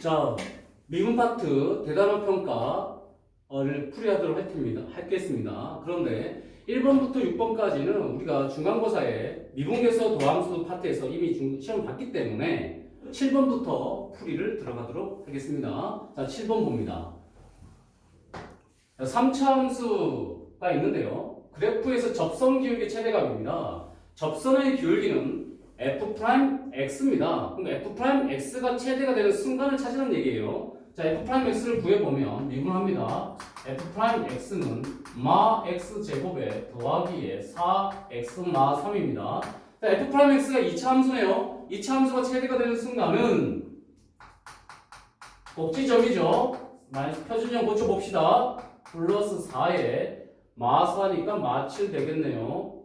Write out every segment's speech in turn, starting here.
자, 미분 파트 대단원 평가를 풀이하도록 하겠습니다. 그런데 1번부터 6번까지는 우리가 중간고사에 미분계수 도함수 파트에서 이미 시험 봤기 때문에 7번부터 풀이를 들어가도록 하겠습니다. 자, 7번 봅니다. 3차 함수가 있는데요. 그래프에서 접선 기울기 최대값입니다. 접선의 기울기는 f'x입니다. 그럼 f'x가 최대가 되는 순간을 찾으라는 얘기예요. 자, f'x를 구해보면 미분합니다. f'x는 마 x제곱에 더하기에 4x 마 3입니다. 자, f'x가 2차 함수네요. 2차 함수가 최대가 되는 순간은 꼭지점이죠. 표준점 고쳐봅시다. 플러스 4에 마 4니까 마 7 되겠네요.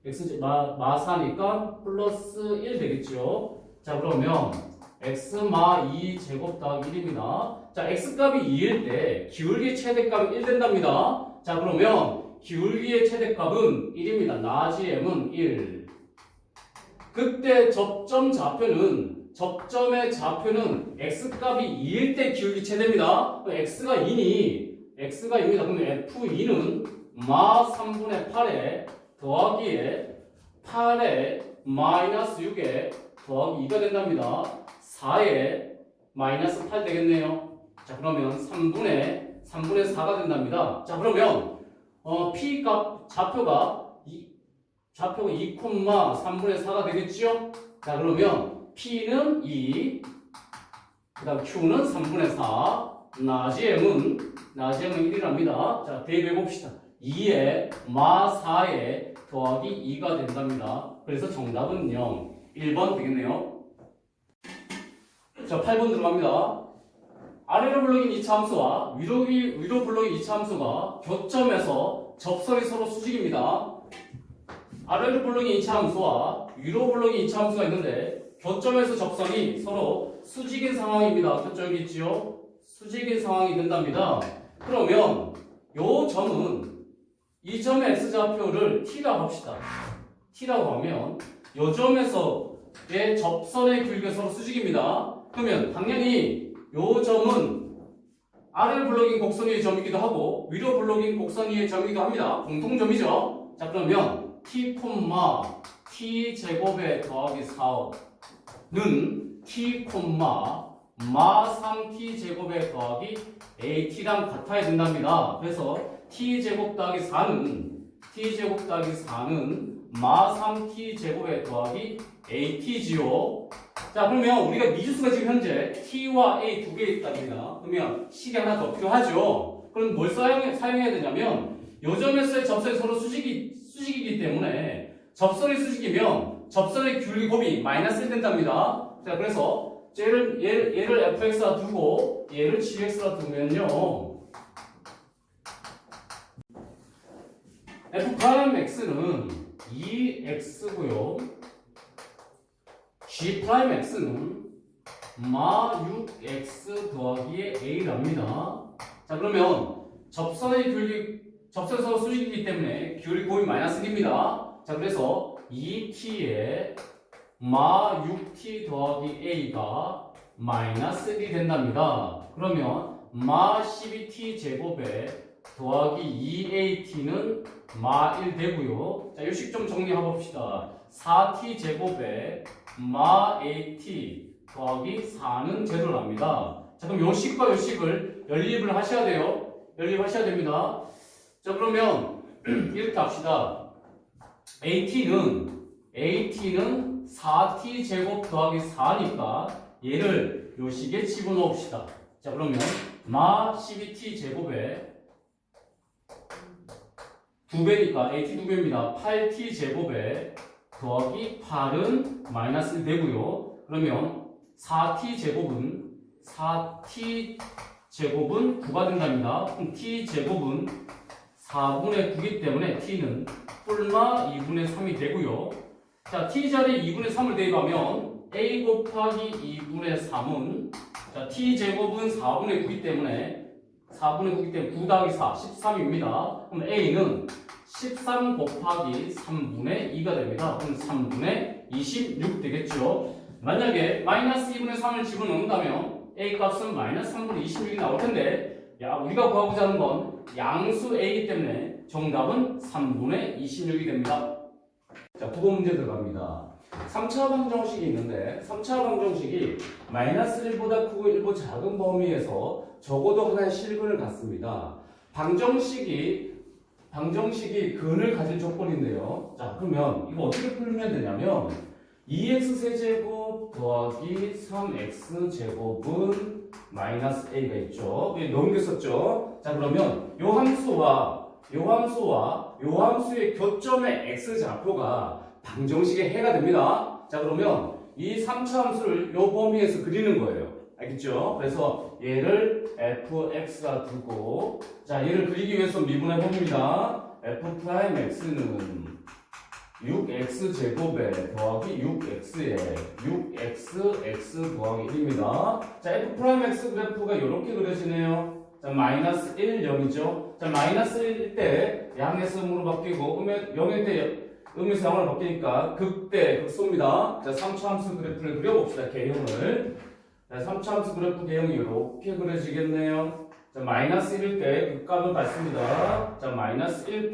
x 마 4니까 플러스 1 되겠죠. 자, 그러면 x 마 2 제곱 더하기 1입니다. 자, x값이 2일 때 기울기의 최대값은 1 된답니다. 자, 그러면 기울기의 최대값은 1입니다. 나지 m은 1. 그때 접점의 좌표는 x값이 2일 때 기울기 최대입니다. x가 2입니다. 그러면 f2는 마 3분의 8에 더하기에 8에 마이너스 6에 더하기 2가 된답니다. 4에 마이너스 8 되겠네요. 자, 그러면 3분의 4가 된답니다. 자, 그러면 p 값 좌표가 2, 3분의 4가 되겠죠? 자, 그러면 p는 2, 그 다음 q는 3분의 4, 나지 m은 1이랍니다. 자, 대입해 봅시다. 2에 마 4에 더하기 2가 된답니다. 그래서 정답은 0. 1번 되겠네요. 자, 8번 들어갑니다. 아래로 블록인 2차 함수와 위로 블록인 2차 함수가 교점에서 접선이 서로 수직입니다. 아래로 블록인 2차 함수와 위로 블록인 2차 함수가 있는데 교점에서 접선이 서로 수직인 상황입니다. 교점 여기 있지요? 수직인 상황이 된답니다. 그러면 요 점은 이 점의 x좌표를 t라고 합시다. t라고 하면 요 점에서의 접선의 기울기가 서로 수직입니다. 그러면 당연히 요 점은 아래 블록인 곡선 위의 점이기도 하고 위로 블록인 곡선 위의 점이기도 합니다. 공통점이죠. 자, 그러면 t, t 제곱에 더하기 4는 t, 마 3t 제곱에 더하기 at랑 같아야 된답니다. 그래서 t 제곱 더하기 4는 마 3t 제곱에 더하기 at지요. 자, 그러면 우리가 미지수가 지금 현재 t와 a 두 개 있답니다. 그러면 식이 하나 더 필요하죠. 그럼 뭘 사용해야 되냐면 요 점에서의 접선이 서로 수직이기 때문에 접선이 수직이면 접선의 기울기 곱이 마이너스 1 된답니다. 자, 그래서 얘를 fx라 두고 얘를 gx라 두면요, f'x는 2x고요 g'x는 마 6x 더하기에 a랍니다. 자, 그러면 접선이 서로 수직이기 때문에 기울기 곱이 마이너스 1입니다. 자, 그래서 2t에 마 6t 더하기 a가 마이너스 1이 된답니다. 그러면 마 12t 제곱에 더하기 2at는 마 1 되고요. 자, 요식 좀 정리해 봅시다. 4t 제곱에 마 at 더하기 4는 제로랍니다. 자, 그럼 요식과 요식을 연립을 하셔야 돼요. 연립하셔야 됩니다. 자, 그러면 이렇게 합시다. at는 4t 제곱 더하기 4니까 얘를 요식에 집어넣읍시다. 자, 그러면 마 12t 제곱에 2배니까 at 2배입니다. 8t 제곱에 더하기 8은 마이너스 1 되고요. 그러면 4t 제곱은 9가 된답니다. 그럼 t 제곱은 4분의 9이기 때문에 t는 뿔마 2분의 3이 되고요. 자, t 자리에 2분의 3을 대입하면 a 곱하기 2분의 3은, 자, t 제곱은 4분의 9이기 때문에 9 더하기 4, 13입니다. 그럼 a는 13 곱하기 3분의 2가 됩니다. 그럼 3분의 26 되겠죠. 만약에 마이너스 2분의 3을 집어넣는다면 a 값은 마이너스 3분의 26이 나올 텐데 우리가 구하고자 하는 건 양수 a이기 때문에 정답은 3분의 26이 됩니다. 자, 9번 문제 들어갑니다. 3차 방정식이 있는데 3차 방정식이 마이너스 1보다 크고 1보다 작은 범위에서 적어도 하나의 실근을 갖습니다. 방정식이 근을 가질 조건인데요. 자, 그러면 이거 어떻게 풀면 되냐면 2x세제곱 더하기 3x제곱은 마이너스 a가 있죠. 넘겼었죠. 자, 그러면 요 함수와 요 함수의 교점의 x좌표가 방정식의 해가 됩니다. 자, 그러면 이 3차 함수를 요 범위에서 그리는 거예요. 알겠죠? 그래서 얘를 fx가 두고, 자, 얘를 그리기 위해서 미분해 봅니다. f'x는 6x제곱에 더하기 6x에 6xx 더하기 1입니다. 자, f'x 그래프가 이렇게 그려지네요. 자, 마이너스 1, 0이죠. 자, 마이너스 1일 때 양에서 음으로 바뀌고 0일 때 음에서 양으로 바뀌니까 극대, 극소입니다. 자, 3차 함수 그래프를 그려봅시다. 개형을. 자, 3차 함수 그래프 개형이 이렇게 그려지겠네요. 자, 마이너스 1일 때 극값은 같습니다. 자, 마이너스 1,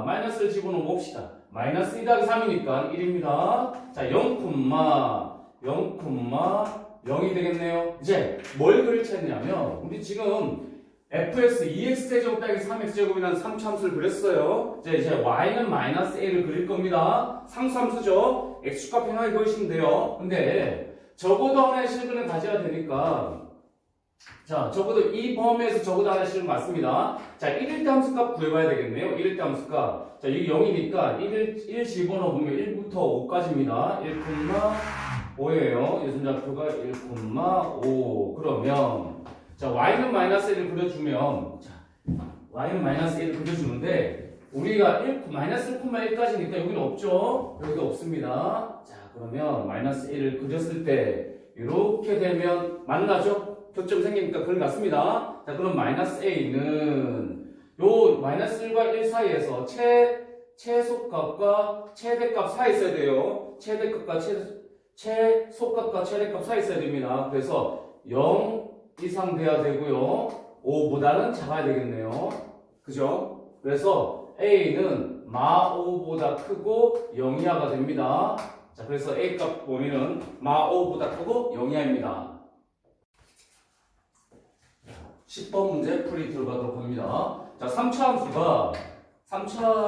마이너스를 집어넣어 봅시다. 마이너스 2 더하기 3이니까 1입니다. 자, 0,0이 되겠네요. 이제 뭘 그릴 차이냐면 우리 지금 fx 2x제곱 빼기 3x제곱이라는 3차 함수를 그렸어요. 이제 y는 마이너스 a를 그릴 겁니다. 상수함수죠. x축과 편하게 그리시면 돼요. 근데 적어도 하나의 실근을 가져야 되니까, 자, 적어도 이 범위에서 적어도 하나의 실근 맞습니다. 자, 1일 때 함수값 구해봐야 되겠네요. 1일 때 함수값. 자, 이게 0이니까 1 집어넣으면 1부터 5까지입니다. 1,5예요. 예순좌표가 1,5. 그러면, 자, y는 마이너스 1을 그려주면, 자, y는 마이너스 1을 그려주는데, 우리가 마이너스 1,1까지니까 여기는 없죠? 여기도 없습니다. 자, 그러면 마이너스 1을 그렸을 때 이렇게 되면 만나죠? 교점 생기니까 그런 것 같습니다. 자, 그럼 마이너스 a는 요 마이너스 1과 1 사이에서 최소값과 최대값 사이 있어야 돼요. 최대값과 최소값과 최대값 사이 있어야 됩니다. 그래서 0 이상 돼야 되고요. 5보다는 작아야 되겠네요. 그죠? 그래서 a는 마 5보다 크고 0 이하가 됩니다. 자, 그래서 a 값 범위는 마 5보다 크고 0 이하입니다. 10번 문제 풀이 들어가도록 합니다. 자, 3차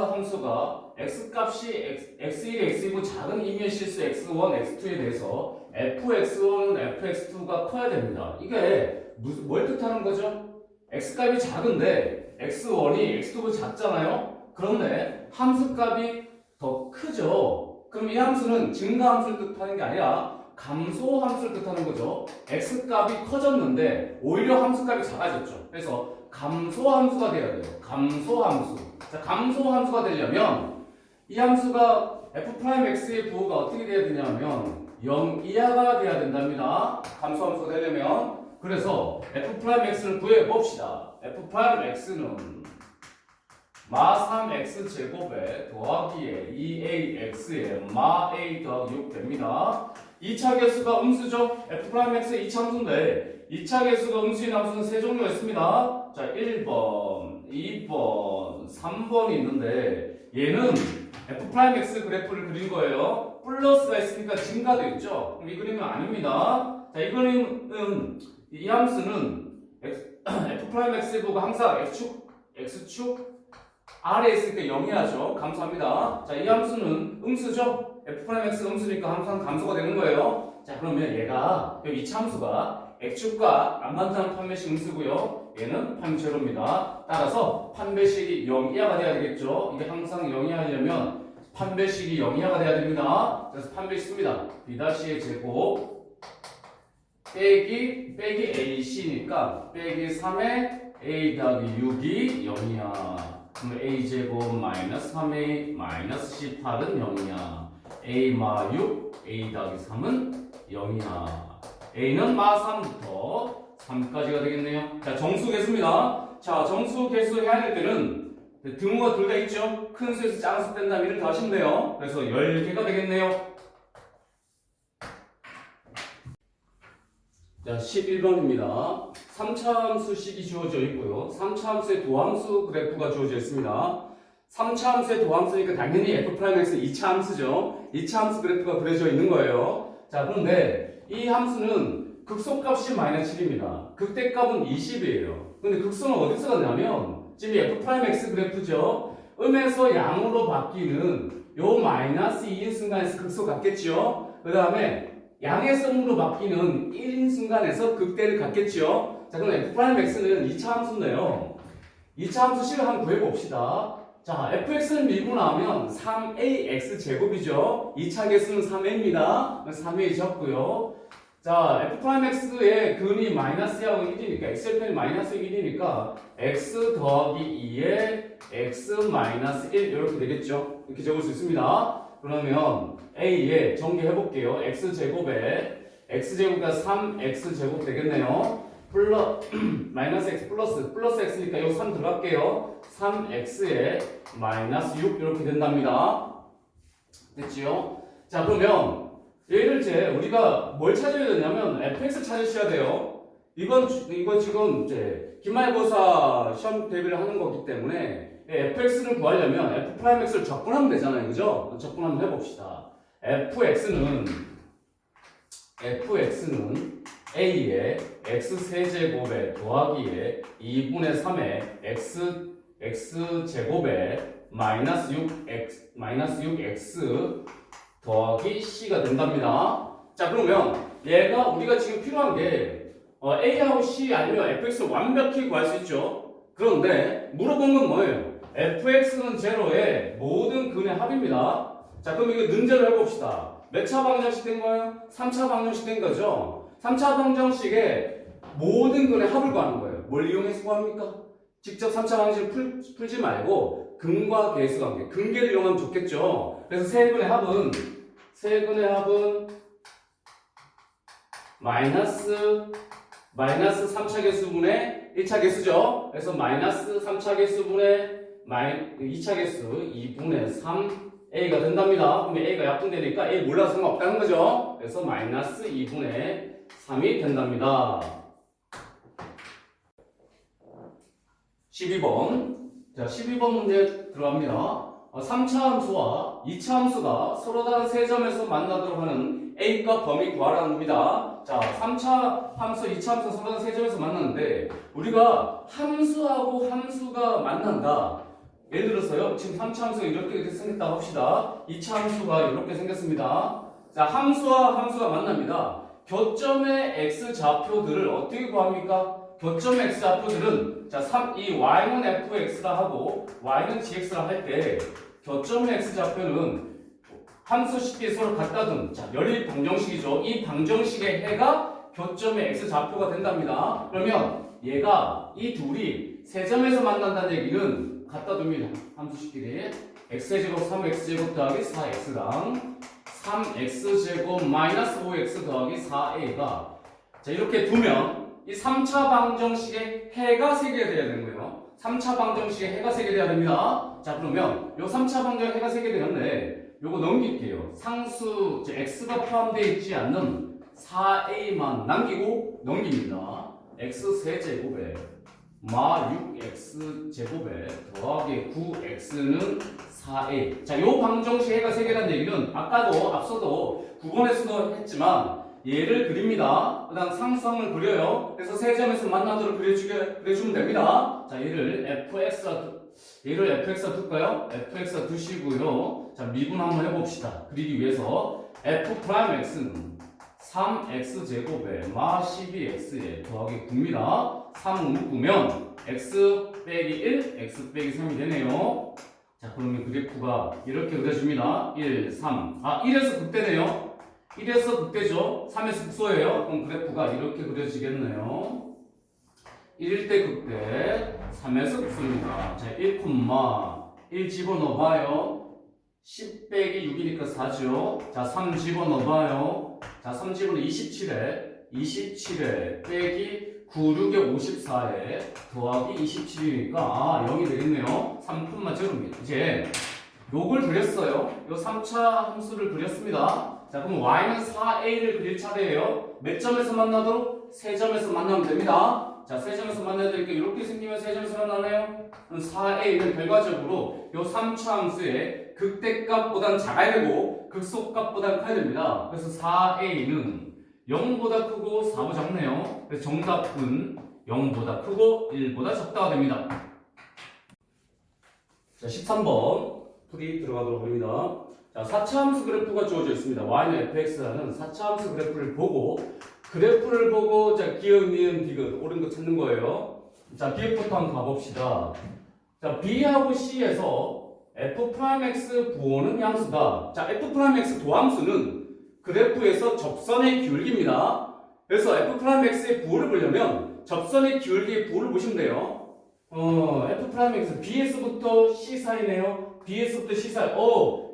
함수가 x 값이 x1, x2고 작은 이면 실수 x1, x2에 대해서 fx1은 fx2가 커야 됩니다. 이게 뭘 뜻하는 거죠? x값이 작은데 x1이 x2보다 작잖아요? 그런데 함수값이 더 크죠? 그럼 이 함수는 증가함수를 뜻하는 게 아니라 감소함수를 뜻하는 거죠. x값이 커졌는데 오히려 함수값이 작아졌죠. 그래서 감소함수가 돼야 돼요. 감소함수. 자, 감소함수가 되려면 이 함수가 f'x의 부호가 어떻게 돼야 되냐면 0 이하가 돼야 된답니다. 감소함수가 되려면. 그래서 f'x를 구해 봅시다. f'x는 마 3x제곱에 더하기에 2ax에 마 a 더하기 6 됩니다. 2차 계수가 음수죠. f'x의 2차 함수인데 2차 계수가 음수인 함수는 세 종류가 있습니다. 자, 1번, 2번, 3번이 있는데 얘는 f'x 그래프를 그린 거예요. 플러스가 있으니까 증가도 있죠. 그럼 이 그림은 아닙니다. 자, 이 그림은 이 함수는 f'x의 부호가 항상 x축 아래에 있으니까 0이하죠. 감소합니다. 자, 이 함수는 음수죠. f'x 음수니까 항상 감소가 되는 거예요. 자, 그러면 얘가 여기 이 함수가 x축과 안 만나는 판매식 음수고요. 얘는 판제로입니다. 따라서 판매식이 0 이하가 돼야 되겠죠. 이게 항상 0 이하려면 판매식이 0 이하가 돼야 됩니다. 그래서 판매식 씁니다. b-의 제곱 빼기 ac니까 빼기 3에 a 더하기 6이 0이야. 그럼 a제곱 마이너스 3a 마이너스 18은 0이야. a 마 6, a 더하기 3은 0이야. a는 마 3부터 3까지가 되겠네요. 자, 정수계수입니다. 자, 정수계수 해야 될 때는 등호가 둘 다 있죠. 큰 수에서 작은 수 뺀 다음에 1을 더하시면 돼요. 그래서 10개가 되겠네요. 자, 11번입니다. 3차 함수식이 주어져 있고요. 3차 함수의 도함수 그래프가 주어져 있습니다. 3차 함수의 도함수니까 당연히 f'x 2차 함수죠. 2차 함수 그래프가 그려져 있는 거예요. 자, 그런데 이 함수는 극소값이 마이너스 7입니다. 극대값은 20이에요. 근데 극소는 어디서 갔냐면 지금 f'x 그래프죠. 음에서 양으로 바뀌는 요 마이너스 2인 순간에서 극소 같겠죠. 그 다음에 양에서 음으로 바뀌는 1인 순간에서 극대를 갖겠죠. 자, 그럼 f'x는 2차 함수인데요. 2차 함수식을 한번 구해봅시다. 자, fx를 미분하면 3ax 제곱이죠. 2차 개수는 3a입니다. 3a 적고요. 자, f'x의 근이 마이너스 2하고 1이니까 x의 편이 마이너스 1이니까 x 더하기 2에 x 마이너스 1 이렇게 되겠죠. 이렇게 적을 수 있습니다. 그러면 a에 전개해볼게요. x제곱에 x제곱가 3x제곱 되겠네요. 마이너스 x 플러스 x니까 여기 3 들어갈게요. 3x에 마이너스 6 이렇게 된답니다. 됐지요? 자, 그러면 얘를 이제 우리가 뭘 찾아야 되냐면 fx 찾으셔야 돼요. 이거 지금 이제 기말고사 시험 대비를 하는 거기 때문에 fx를 구하려면 f'x를 적분하면 되잖아요. 그죠? 적분 한번 해봅시다. fx는 a에 x세제곱에 더하기에 2분의 3에 x제곱에 마이너스 6x 더하기 c가 된답니다. 자, 그러면 얘가 우리가 지금 필요한 게 a하고 c 아니면 fx를 완벽히 구할 수 있죠. 그런데 물어본 건 뭐예요? fx는 제로의 모든 근의 합입니다. 자, 그럼 이거 능제를 해봅시다. 몇 차 방정식 된 거예요? 3차 방정식 된 거죠. 3차 방정식에 모든 근의 합을 구하는 거예요. 뭘 이용해서 구합니까? 직접 3차 방정식을 풀지 말고 근과 계수 관계, 근계를 이용하면 좋겠죠. 그래서 세 근의 합은 마이너스 3차 개수분의 1차 개수죠. 그래서 마이너스 3차 개수분의 2차 개수 2분의 3a가 된답니다. 그러면 a가 약분되니까 a 몰라서 상관없다는 거죠. 그래서 마이너스 2분의 3이 된답니다. 12번. 자, 12번 문제 들어갑니다. 3차 함수와 2차 함수가 서로 다른 세 점에서 만나도록 하는 a값 범위 구하라는 겁니다. 자, 3차 함수, 2차 함수 서로 다른 세 점에서 만났는데 우리가 함수하고 함수가 만난다. 예를 들어서요. 지금 3차 함수가 이렇게 생겼다고 합시다. 2차 함수가 이렇게 생겼습니다. 자, 함수와 함수가 만납니다. 교점의 x좌표들을 어떻게 구합니까? 교점의 x좌표들은 자, 이 y는 fx라 하고 y는 gx라 할 때 교점의 x좌표는 함수식이 서로 같다 둔 자, 연립 방정식이죠. 이 방정식의 해가 교점의 x좌표가 된답니다. 그러면 얘가 이 둘이 세 점에서 만난다는 얘기는 갖다 둡니다. 함수식끼리 x제곱 3x제곱 더하기 4x랑 3x제곱 마이너스 5x 더하기 4a가 자, 이렇게 두면 이 3차 방정식의 해가 세개가 돼야 되는 거예요. 3차 방정식의 해가 세개 돼야 됩니다. 자, 그러면 요 3차 방정식 해가 세개 되는데 요거 넘길게요. 상수 x가 포함되어 있지 않는 4a만 남기고 넘깁니다. x 세제곱에 마 6x 제곱에 더하기 9x는 4a. 자, 요 방정식 해가 세 개라는 얘기는 아까도 앞서도 9번에서도 했지만 얘를 그립니다. 그 다음 상수함을 그려요. 그래서 세 점에서 만나도록 그려주면 됩니다. 자, 얘를 fx라 둘까요? fx라 두시고요. 자, 미분 한번 해봅시다. 그리기 위해서 f'x는 3x제곱에 마 12x에 더하기 9입니다. 3 묶으면 x 빼기 1, x 빼기 3이 되네요. 자, 그러면 그래프가 이렇게 그려줍니다. 1, 3. 1에서 극대네요. 1에서 극대죠. 3에서 극소예요. 그럼 그래프가 이렇게 그려지겠네요. 1일 때 극대, 3에서 극소입니다. 자, 1, 집어넣어봐요. 10 빼기 6이니까 4죠. 자, 3 집어넣어봐요. 자, 3 집어넣어 27에 빼기 9, 6에 54에 더하기 27이니까 0이 되겠네요. 3푼만 적읍니다. 이제 요걸 그렸어요. 요 3차 함수를 그렸습니다. 자, 그럼 y는 4a를 그릴 차례예요. 몇 점에서 만나도록? 세 점에서 만나면 됩니다. 자, 세 점에서 만나야 되니까 이렇게 생기면 세 점에서 만나네요. 4a는 결과적으로 요 3차 함수의 극대값보단 작아야 되고 극소값보단 커야 됩니다. 그래서 4a는 0보다 크고 4보다 작네요. 그래서 정답은 0보다 크고 1보다 작다가 됩니다. 자, 13번 풀이 들어가도록 합니다. 자, 4차 함수 그래프가 주어져 있습니다. y는 fx라는 4차 함수 그래프를 보고 자, 기억, 니은, 디귿 옳은 거 찾는 거예요. 자, 기억부터 한번 가봅시다. 자, b하고 c에서 f'x 부호는 양수다. 자, f'x 도함수는 그래프에서 접선의 기울기입니다. 그래서 f'x의 부호를 보려면 접선의 기울기의 부호를 보시면 돼요. f'x b에서부터 c 사이네요. b에서부터 c 사이.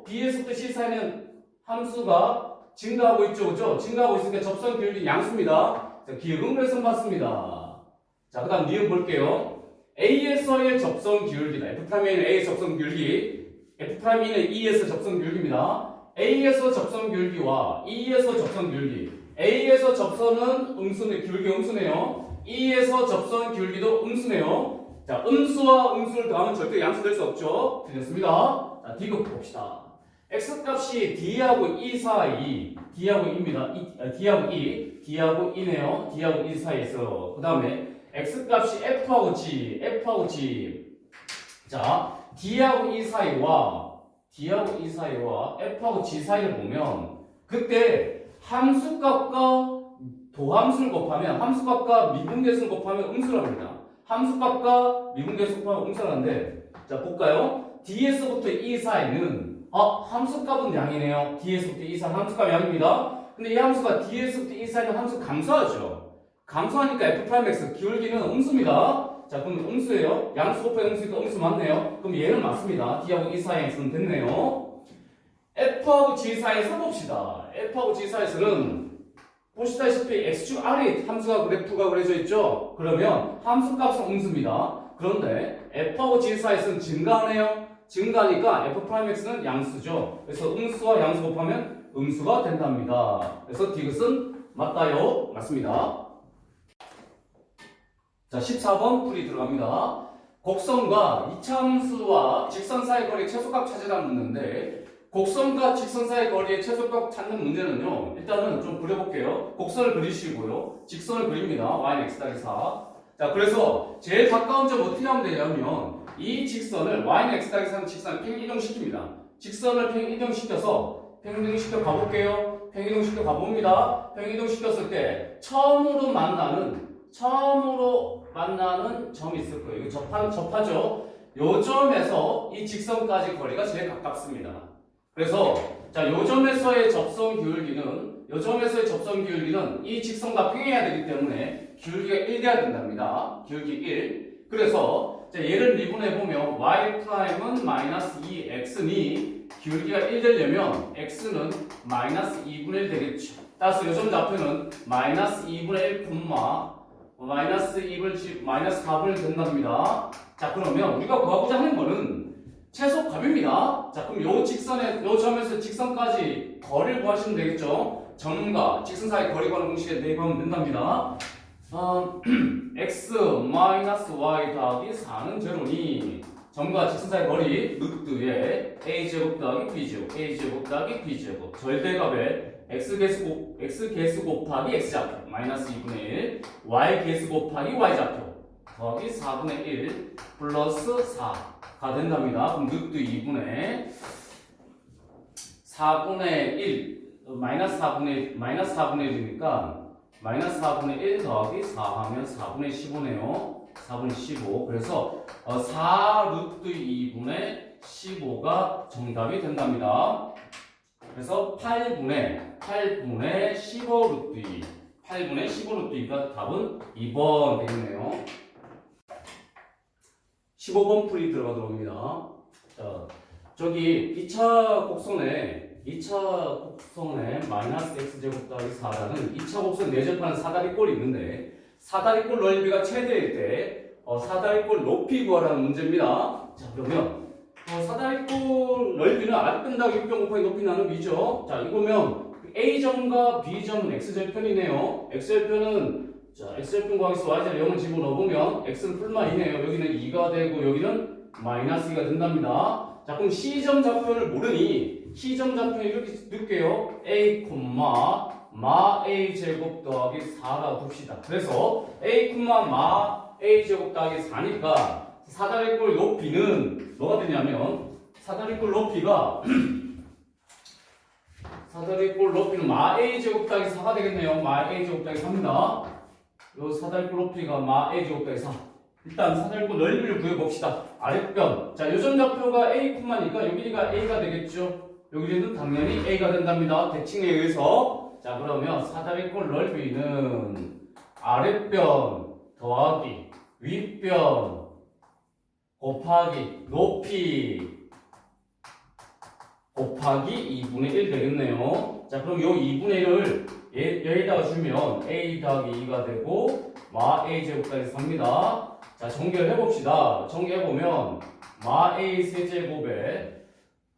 b에서부터 c 사이는 함수가 증가하고 있죠, 그죠? 증가하고 있으니까 접선 기울기 양수입니다. 자, 기억은 그래서 맞습니다. 자, 그 다음 니은 볼게요. A에서의 접선 기울기다. F'A는 A의 접선 기울기, F'E는 E에서 접선 기울기입니다. A에서 접선 기울기와 E에서 접선 기울기. A에서 접선은 음수네, 기울기 음수네요. E에서 접선 기울기도 음수네요. 자, 음수와 음수를 더하면 절대 양수 될 수 없죠. 틀렸습니다. 자, 디귿 봅시다. x값이 d하고 e 사이, d하고 e입니다. d하고 e, d하고 e네요. d하고 e 사이에서 그 다음에 x값이 f하고 g. 자, d하고 e 사이와 f하고 g 사이를 보면 그때 함수값과 도함수를 곱하면 함수값과 미분계수를 곱하면 음수라고 합니다. 함수값과 미분계수를 곱하면 음수라는데 자, 볼까요? d에서부터 e 사이는 함수값은 양이네요. d에서부터 e 사이는 함수값 양입니다. 근데 이 함수가 d에서부터 e 사이는 함수 감소하죠. 감소하니까 f'x 기울기는 음수입니다. 자, 그럼 음수예요. 양수 곱해 음수니까 음수 맞네요. 그럼 얘는 맞습니다. d하고 e 사이에서는 됐네요. f하고 g 사이에서 봅시다. f하고 g 사이에서는 보시다시피 x축 아래 함수가 그래프가 그려져 있죠. 그러면 함수값은 음수입니다. 그런데 f하고 g 사이에서는 증가하네요. 증가하니까 f'x는 양수죠. 그래서 음수와 양수 곱하면 음수가 된답니다. 그래서 디귿은 맞다요. 맞습니다. 자, 14번 풀이 들어갑니다. 곡선과 이차함수와 직선 사이 거리 최소값 찾으라는 문제인데 곡선과 직선 사이 거리의 최소값 찾는 문제는요. 일단은 좀 그려볼게요. 곡선을 그리시고요. 직선을 그립니다. y는 x 더하기 4. 자, 그래서 제일 가까운 점 어떻게 하면 되냐면 이 직선을 y는 x 더하기 4는 직선을 평이동시킵니다. 직선을 평이동시켜서 평이동시켜 가볼게요. 평이동시켜 가봅니다. 평이동시켰을 때 처음으로 만나는 점이 있을 거예요. 이거 접하죠. 요 점에서 이 직선까지 거리가 제일 가깝습니다. 그래서 자, 요 점에서의 접선 기울기는 이 직선과 평행해야 되기 때문에 기울기가 1 돼야 된답니다. 기울기 1. 그래서 자, 얘를 미분해 보면 y''은 마이너스 2x니 기울기가 1 되려면 x는 마이너스 2분의 1 되겠죠. 따라서 요 점 좌표는 마이너스 2분의 1, 마이너스 4분의 1 된답니다. 자, 그러면 우리가 구하고자 하는 거는 최소값입니다. 자, 그럼 요 점에서 직선까지 거리를 구하시면 되겠죠. 점과 직선 사이 거리 구하는 공식에 대입하면 된답니다. x 마이너스 y 더하기 4는 제로니 점과 직선 사이 거리 루트에 a제곱 더하기 b제곱 절대값에 x 개수 곱하기 x좌표 마이너스 2분의 1 y 개수 곱하기 y좌표 더하기 4분의 1 플러스 4가 된답니다. 그럼 루트 2분의 4분의 1 마이너스 4분의 1이니까 마이너스 4분의 1 더하기 4 하면 4분의 15네요. 4분의 15. 그래서 4 루트 2분의 15가 정답이 된답니다. 그래서 8분의 15 루트 2. 8분의 15 루트 2가 답은 2번 되겠네요. 15번 풀이 들어가도록 합니다. 자, 저기 2차 곡선에 마이너스 x제곱 더하기 4라는 2차 곡선 내접하는 사다리꼴이 있는데 사다리꼴 넓이가 최대일 때 사다리꼴 높이 구하라는 문제입니다. 자, 그러면 사다리꼴 넓이는 아래 뺀다고 6병 곱하기 높이 나누기죠. 자, 이거면 A점과 B점은 X절편이네요. X절편은 자, X절편 구하기 위해서 Y절 0을 집어넣으면 X는 풀만이네요. 여기는 2가 되고 여기는 마이너스 2가 된답니다. 자, 그럼 C점 좌표를 모르니 C점 좌표는 이렇게 넣을게요. A, 마 A 제곱 더하기 4라 둡시다. 그래서 A, 마 A 제곱 더하기 4니까 사다리꼴 높이는 뭐가 되냐면 사다리꼴 높이가 사다리꼴 높이는 마 A 제곱 더하기 4가 되겠네요. 마 A 제곱 더하기 4입니다. 요 사다리꼴 높이가 마 A 제곱 더하기 4. 일단 사다리꼴 넓이를 구해봅시다. 아랫변. 자, 요점 좌표가 A, 니까 여기가 A가 되겠죠. 여기는 당연히 A가 된답니다. 대칭에 의해서. 자, 그러면 사다리꼴 넓이는 아랫변 더하기 윗변 곱하기 높이 곱하기 2분의 1 되겠네요. 자, 그럼 요 2분의 1을 여기다가 주면 A 더하기 2가 되고 마 A 제곱까지 삽니다. 자, 정리를 해봅시다. 정리해보면 마 A 세제곱에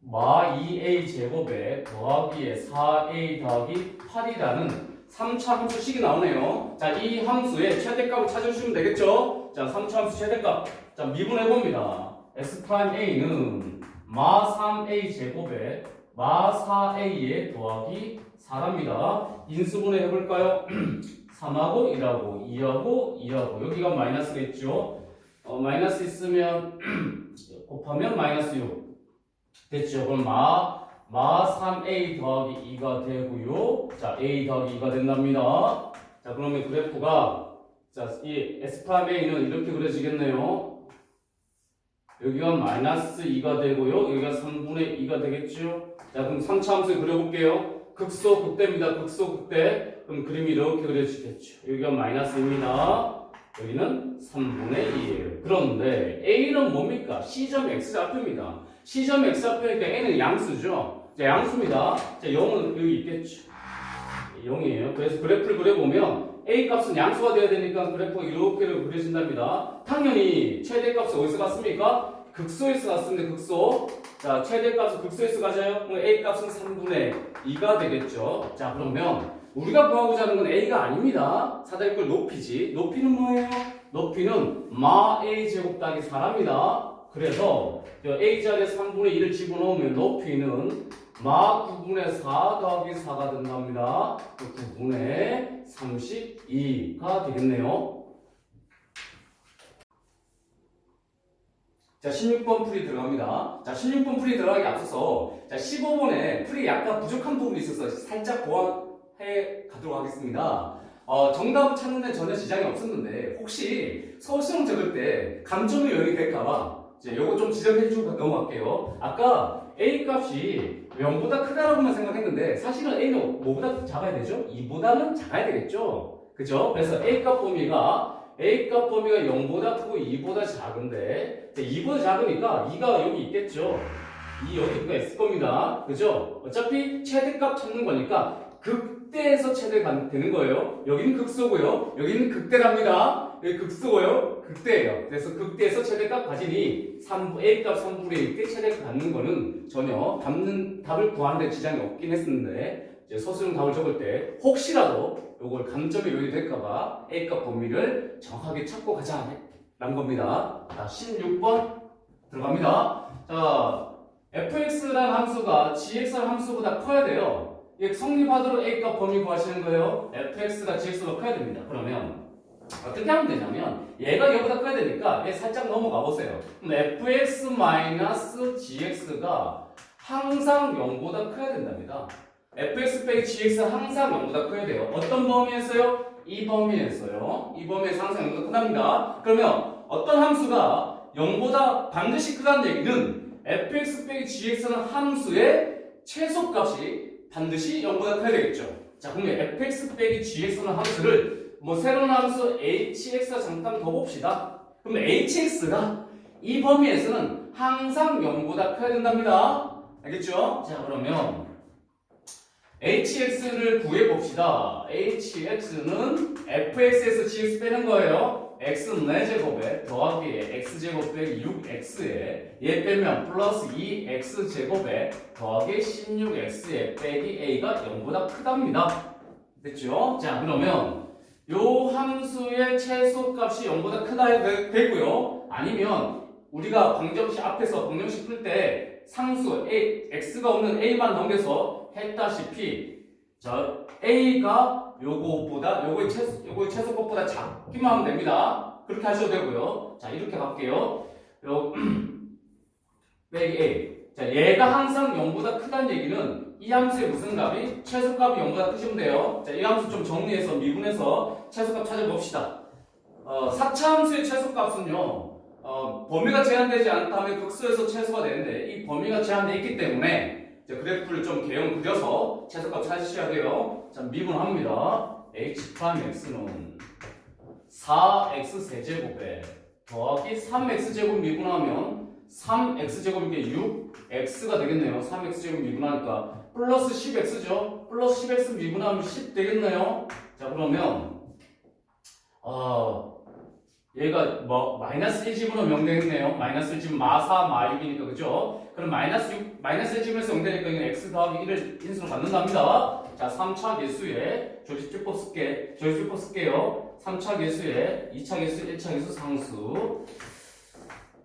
마 2A 제곱에 더하기에 4A 더하기 8이라는 3차 함수식이 나오네요. 자, 이 함수의 최대값을 찾아주시면 되겠죠? 자, 3차 함수 최대값. 자, 미분해봅니다. S'A는 마 3A 제곱에 마 4A에 더하기 4랍니다. 인수분해 해볼까요? 3하고 1하고 2하고 2하고 여기가 마이너스겠죠? 마이너스 있으면 곱하면 마이너스 6 됐죠? 그럼 마 3A 더하기 2가 되고요. 자, A 더하기 2가 된답니다. 자, 그러면 그래프가 자, 이 S'A는 이렇게 그려지겠네요. 여기가 마이너스 2가 되고요. 여기가 3분의 2가 되겠죠. 자, 그럼 3차 함수 그려볼게요. 극소 극대입니다. 극소 극대. 그럼 그림이 이렇게 그려지겠죠. 여기가 마이너스입니다. 여기는 3분의 2예요. 그런데 A는 뭡니까? C점 X좌표입니다. C점 X좌표니까 A는 양수죠. 자, 양수입니다. 자, 0은 여기 있겠죠. 0이에요. 그래서 그래프를 그려보면 A 값은 양수가 되어야 되니까 그래프가 이렇게 그려진답니다. 당연히 최대값은 어디서 갔습니까? 극소에서 갔습니다. 극소. 자, 최대값은 극소에서 가져요. 그럼 A 값은 3분의 2가 되겠죠. 자, 그러면 우리가 구하고자 하는 건 A가 아닙니다. 사다리꼴 높이지. 높이는 뭐예요? 높이는 마 A 제곱 더하기 4랍니다. 그래서 A 자리에 3분의 2를 집어넣으면 높이는 마 9분의 4 더하기 4가 된답니다. 9분의 32가 되겠네요. 자, 16번 풀이 들어갑니다. 자, 16번 풀이 들어가기 앞서서 자, 15번에 풀이 약간 부족한 부분이 있어서 살짝 보완해 가도록 하겠습니다. 정답을 찾는 데 전혀 지장이 없었는데 혹시 서술형 적을 때 감점이 여기 될까봐 요거 좀 지적해주고 넘어갈게요. 아까 A 값이 0보다 크다라고만 생각했는데 사실은 A는 뭐보다 작아야 되죠? 2보다는 작아야 되겠죠? 그죠? 그래서 A값 범위가 0보다 크고 2보다 작은데 2보다 작으니까 2가 여기 있겠죠? 2 여기가 있을 겁니다. 그죠? 어차피 최대값 찾는 거니까 극대에서 최대가 되는 거예요. 여기는 극소고요. 여기는 극대랍니다. 여기 극소고요. 극대예요. 그래서 극대에서 최대값 가지니 A값 3분의 1때 최대값 갖는 거는 전혀 답을 구하는 데 지장이 없긴 했었는데 이제 서술형 답을 적을 때 혹시라도 요걸 감점이 여기 될까봐 A값 범위를 정확하게 찾고 가자라는 겁니다. 자, 16번 들어갑니다. 자, fx라는 함수가 gx라는 함수보다 커야 돼요. 이게 성립하도록 A값 범위 구하시는 거예요. fx가 gx보다 커야 됩니다. 그러면 어떻게 하면 되냐면 얘가 얘보다 커야 되니까 얘 살짝 넘어가 보세요. 그럼 fx-gx가 항상 0보다 커야 된답니다. fx 빼기 gx가 항상 0보다 커야 돼요. 어떤 범위에서요? 이 범위에서요. 이 범위에서 항상 0보다 크답니다. 그러면 어떤 함수가 0보다 반드시 크다는 얘기는 fx 빼기 gx는 함수의 최소값이 반드시 0보다 커야 되겠죠. 자, 그러면 fx 빼기 gx는 함수를 새로운 함수 hx가 잠깐 더 봅시다. 그럼 hx가 이 범위에서는 항상 0보다 커야 된답니다. 알겠죠? 자, 그러면 hx를 구해봅시다. hx는 fx에서 gx 빼는 거예요. x 4제곱에 더하기에 x제곱 빼기 6x에 얘 빼면 플러스 2x제곱에 더하기 16x에 빼기 a가 0보다 크답니다. 됐죠? 자, 그러면 요 함수의 최소값이 0보다 크다 해도 되고요. 아니면 우리가 방정식 앞에서 방정식 풀 때 상수 a, x가 없는 a만 넘겨서 했다시피 자, a가 요거의 최소값보다 작기만 하면 됩니다. 그렇게 하셔도 되고요. 자, 이렇게 갈게요. 빼기 a. 자, 얘가 항상 0보다 크다는 얘기는 이 함수의 무슨 값이? 최소값이 0보다 크시면 돼요. 자, 이 함수 좀 정리해서 미분해서 최소값 찾아봅시다. 4차 함수의 최소값은요, 범위가 제한되지 않다면 극소에서 최소가 되는데 이 범위가 제한되어 있기 때문에 그래프를 좀 개형 그려서 최소값 찾으셔야 돼요. 자, 미분합니다. h'x는 4x 세제곱에 더하기 3x제곱 미분하면 3x제곱이 6x가 되겠네요. 3x제곱 미분하니까 플러스 10x죠. 플러스 10x 미분하면 10 되겠네요. 자, 그러면 얘가 뭐 마이너스 1 집으로 0 되겠네요. 마이너스 1 집은 마4 마6이니까 그죠? 그럼 마이너스 1 집에서 0 되니까 이건 x 더하기 1을 인수로 받는답니다. 자, 3차 계수에 조집주법 쓸게요. 3차 계수에 2차 계수, 1차 계수 상수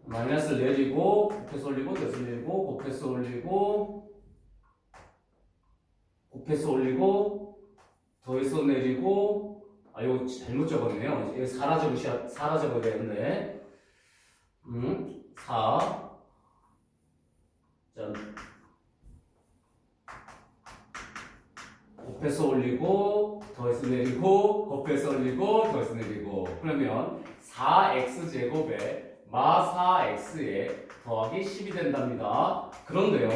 마이너스를 내리고 곱해서 올리고 넷을 내리고 곱해서 올리고 더해서 내리고 이거 잘못 적었네요. 이거 사라져버려야 되는데 4 자, 곱해서 올리고 더해서 내리고 곱해서 올리고 더해서 내리고 그러면 4x제곱에 마 4x에 더하기 10이 된답니다. 그런데요,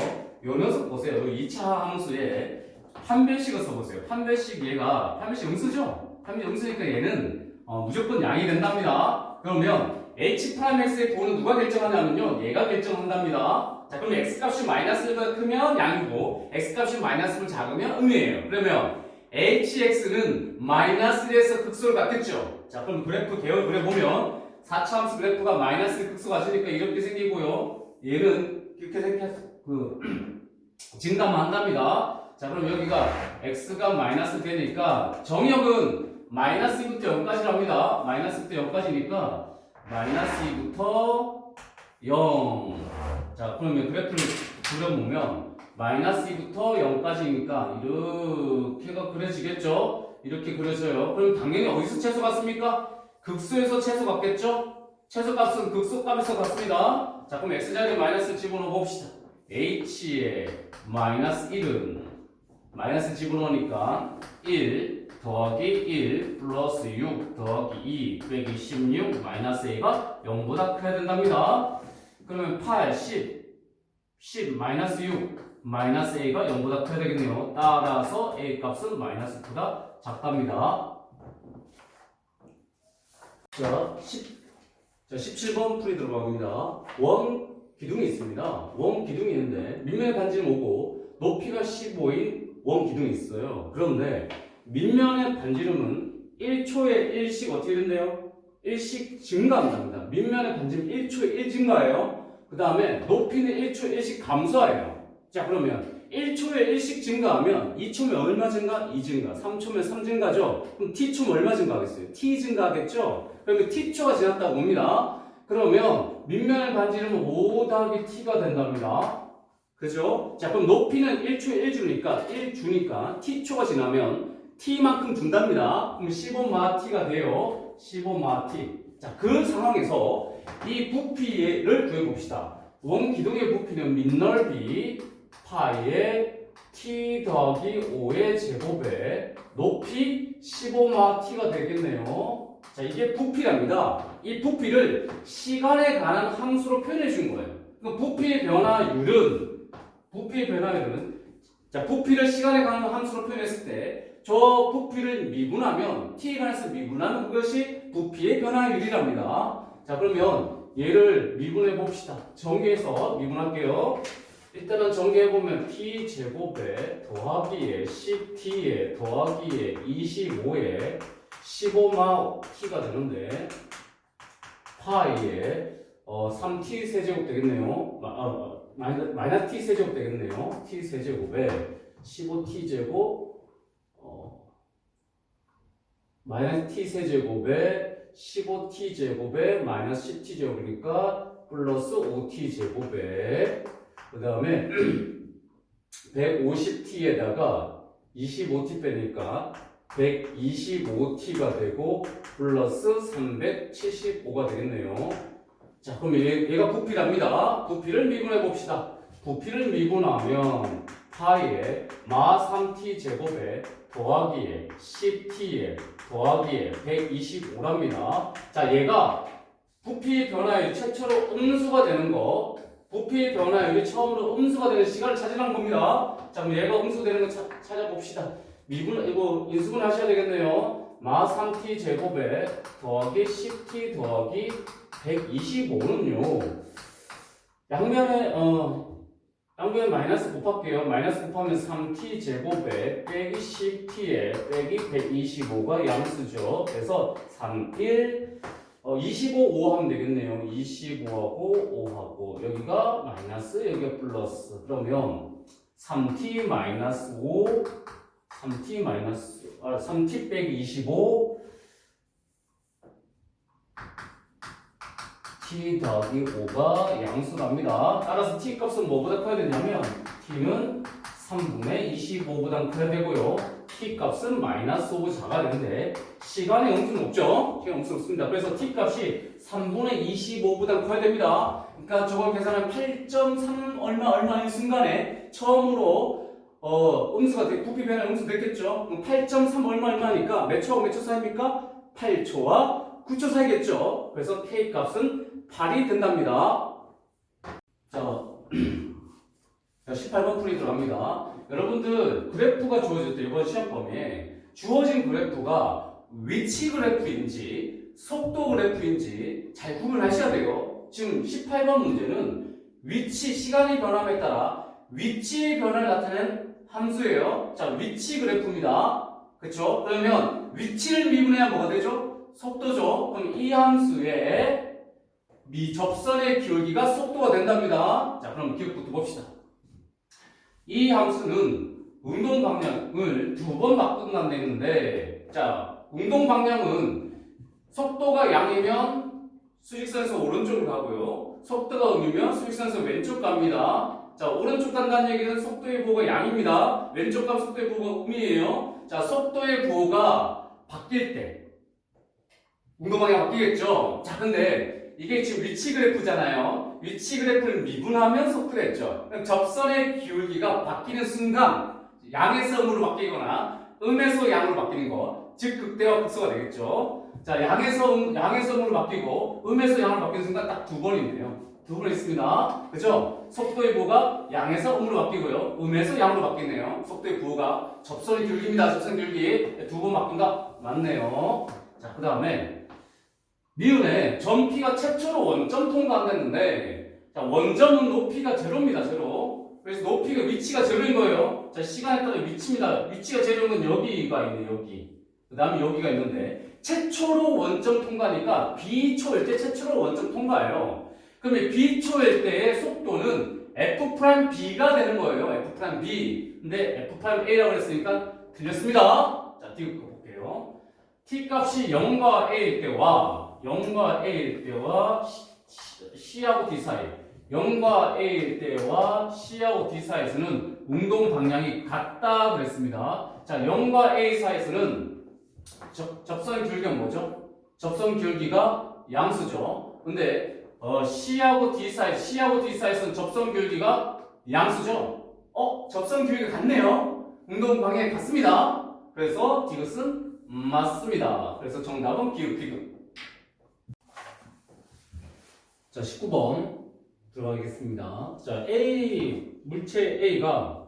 요 녀석 보세요. 요 2차 함수에 판별식을 써보세요. 판별식 음수죠? 판별식 음수니까 얘는 무조건 양이 된답니다. 그러면 h'x의 부호는 누가 결정하냐면요, 얘가 결정한답니다. 자, 그럼 x값이 마이너스 1보다 크면 양이고 x값이 마이너스 1보다 작으면 음이에요. 그러면 hx는 마이너스 1에서 극소를 갖겠죠. 자, 그럼 그래프 개요 그려보면 4차 함수 그래프가 마이너스 극소가 있으니까 이렇게 생기고요. 얘는 이렇게 증가만 한답니다. 자, 그럼 여기가 x가 마이너스 되니까 정역은 마이너스 2부터 0까지랍니다. 마이너스 2부터 0까지니까 마이너스 2부터 0. 자, 그러면 그래프를 그려보면 마이너스 2부터 0까지니까 이렇게가 그려지겠죠? 이렇게 그려져요. 그럼 당연히 어디서 최소 같습니까? 극소에서 최소 같겠죠? 최소값은 극소값에서 같습니다. 자, 그럼 x자리에 마이너스 집어넣어 봅시다. h에 마이너스 1은 마이너스 집어넣으니까 1 더하기 1 플러스 6 더하기 2 빼기 16 마이너스 a가 0보다 커야 된답니다. 그러면 8, 10 마이너스 6 마이너스 a가 0보다 커야 되겠네요. 따라서 a 값은 마이너스 9보다 작답니다. 자, 17번 풀이 들어갑니다. 원 기둥이 있습니다. 원 기둥이 있는데 밑면의 반지름 5고 높이가 15인 원 기둥이 있어요. 그런데 밑면의 반지름은 1초에 1씩 어떻게 된대요? 1씩 증가한답니다. 밑면의 반지름 1초에 1 증가해요. 그 다음에 높이는 1초에 1씩 감소해요. 자, 그러면 1초에 1씩 증가하면 2초면 얼마 증가? 2 증가. 3초면 3 증가죠? 그럼 t초면 얼마 증가하겠어요? t 증가하겠죠? 그러면 t초가 지났다고 봅니다. 그러면 밑면의 반지름은 5 더하기 t가 된답니다. 그죠? 자, 그럼 높이는 1초에 1 주니까 t초가 지나면 t만큼 준답니다. 그럼 15마t가 돼요. 15마-t. 자, 그 상황에서 이 부피를 구해봅시다. 원 기둥의 부피는 밑넓이 파이에 t 더하기 5의 제곱에 높이 15마t가 되겠네요. 자, 이게 부피랍니다. 이 부피를 시간에 관한 함수로 표현해 준 거예요. 그러니까 부피의 변화율은 자, 부피를 시간에 관한 함수로 표현했을 때 저 부피를 미분하면 t에 관해서 미분하는 그것이 부피의 변화율이랍니다. 자, 그러면 얘를 미분해 봅시다. 정리해서 미분할게요. 일단은 전개해보면 t제곱에 더하기에 10t에 더하기에 25에 15마 t가 되는데 파이에 3t 세제곱 되겠네요. 마이너스 t 세제곱 되겠네요. t 세제곱에 15t 제곱 마이너스 t 세제곱에 15t 제곱에 마이너스 10t 제곱이니까 플러스 5t 제곱에 그 다음에 150t에다가 25t 빼니까 125t가 되고 플러스 375가 되겠네요. 자, 그럼 얘가 부피랍니다. 부피를 미분해 봅시다. 부피를 미분하면 파이에 마 3t 제곱에 더하기에 10t에 더하기에 125랍니다. 자, 얘가 부피 변화율이 최초로 음수가 되는 거, 부피 변화율이 처음으로 음수가 되는 시간을 찾으라는 겁니다. 자, 그럼 얘가 음수되는 거 찾아봅시다. 이거 인수분 하셔야 되겠네요. 마 3t 제곱에 더하기 10t 더하기 125는요. 양변에 마이너스 곱할게요. 마이너스 곱하면 3t 제곱에 빼기 10t에 빼기 125가 양수죠. 그래서 3, 1, 25, 5 하면 되겠네요. 25하고 5하고 여기가 마이너스 여기가 플러스. 그러면 3t 마이너스 5 3t 빼기 25 t 더하기 5가 양수랍니다. 따라서 t 값은 뭐보다 커야 되냐면 t는 3분의 25보다 커야 되고요. t 값은 마이너스 5 작아야 되는데 시간의 음수는 없죠. 시간의 음수는 없습니다. 그래서 t 값이 3분의 25보다 커야 됩니다. 그러니까 저걸 계산하면 8.3 얼마인 순간에 처음으로 음수가 부피 변화 음수 됐겠죠. 그럼 8.3 얼마니까 몇 초 사이입니까? 8초와 9초 사이겠죠. 그래서 k 값은 8이 된답니다. 자, 18번 풀이 들어갑니다. 여러분들 그래프가 주어질 때 이번 시험범위에 주어진 그래프가 위치 그래프인지 속도 그래프인지 잘 구분하셔야 돼요. 지금 18번 문제는 위치, 시간의 변함에 따라 위치의 변화를 나타내는 함수예요. 자, 위치 그래프입니다. 그쵸? 그러면 위치를 미분해야 뭐가 되죠? 속도죠. 그럼 이 함수의 접선의 기울기가 속도가 된답니다. 자, 그럼 기억부터 봅시다. 이 함수는 운동 방향을 2번 바꾼다는 했는데, 자, 운동 방향은 속도가 양이면 수직선에서 오른쪽으로 가고요. 속도가 음이면 수직선에서 왼쪽 갑니다. 자, 오른쪽 간다는 얘기는 속도의 부호가 양입니다. 왼쪽 가면 속도의 부호가 음이에요. 자, 속도의 부호가 바뀔 때 운동 방향 바뀌겠죠? 자, 근데 이게 지금 위치 그래프잖아요. 위치 그래프를 미분하면 속도가 있죠. 접선의 기울기가 바뀌는 순간 양에서 음으로 바뀌거나 음에서 양으로 바뀌는 거, 즉 극대와 극소가 되겠죠. 자, 양에서 음으로 바뀌고 음에서 양으로 바뀌는 순간 딱 2번인데요. 2번 있습니다. 그죠? 속도의 부호가 양에서 음으로 바뀌고요. 음에서 양으로 바뀌네요. 속도의 부호가 접선의 기울기입니다. 접선 기울기 2번 바뀐다. 맞네요. 자, 그 다음에 미은에 점P가 최초로 원점 통과 안 됐는데, 자, 원점은 높이가 제로입니다. 제로. 그래서 높이가 위치가 제로인 거예요. 자, 시간에 따라 위치입니다. 위치가 제로인 건 여기가 있네. 여기. 그 다음에 여기가 있는데 최초로 원점 통과니까 B초일 때 최초로 원점 통과예요. 그러면 B초일 때의 속도는 F'B가 되는 거예요. F'B. 근데 F'A라고 했으니까 틀렸습니다. 자, 뒤로 볼게요. T 값이 0과 A일 때와 C하고 D 사이, 0과 A일 때와 C하고 D 사이에서는 운동 방향이 같다 그랬습니다. 자, 0과 A 사이에서는 접선 기울기가 뭐죠? 접선 기울기가 양수죠. 근데 C하고 D 사이에서는 접선 기울기가 양수죠. 접선 기울기가 같네요. 운동 방향이 같습니다. 그래서 이것은 맞습니다. 그래서 정답은 기울기급. 자, 19번 들어가겠습니다. 자, 물체 A가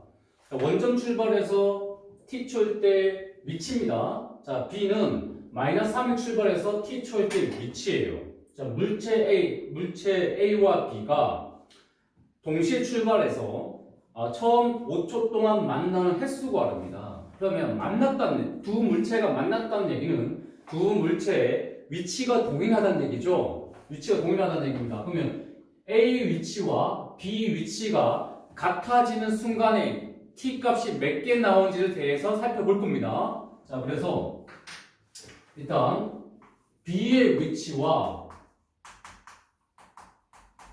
원점 출발해서 T초일 때 위치입니다. 자, B는 마이너스 3에 출발해서 T초일 때 위치예요. 자, 물체 A와 B가 동시에 출발해서 처음 5초 동안 만나는 횟수 구하랍니다. 그러면 만났다는 두 물체가 만났다는 얘기는 두 물체의 위치가 동일하다는 얘기죠. 위치가 동일하다는 얘기입니다. 그러면 A 위치와 B 위치가 같아지는 순간에 t 값이 몇 개 나오는지에 대해서 살펴볼 겁니다. 자, 그래서 일단 B의 위치와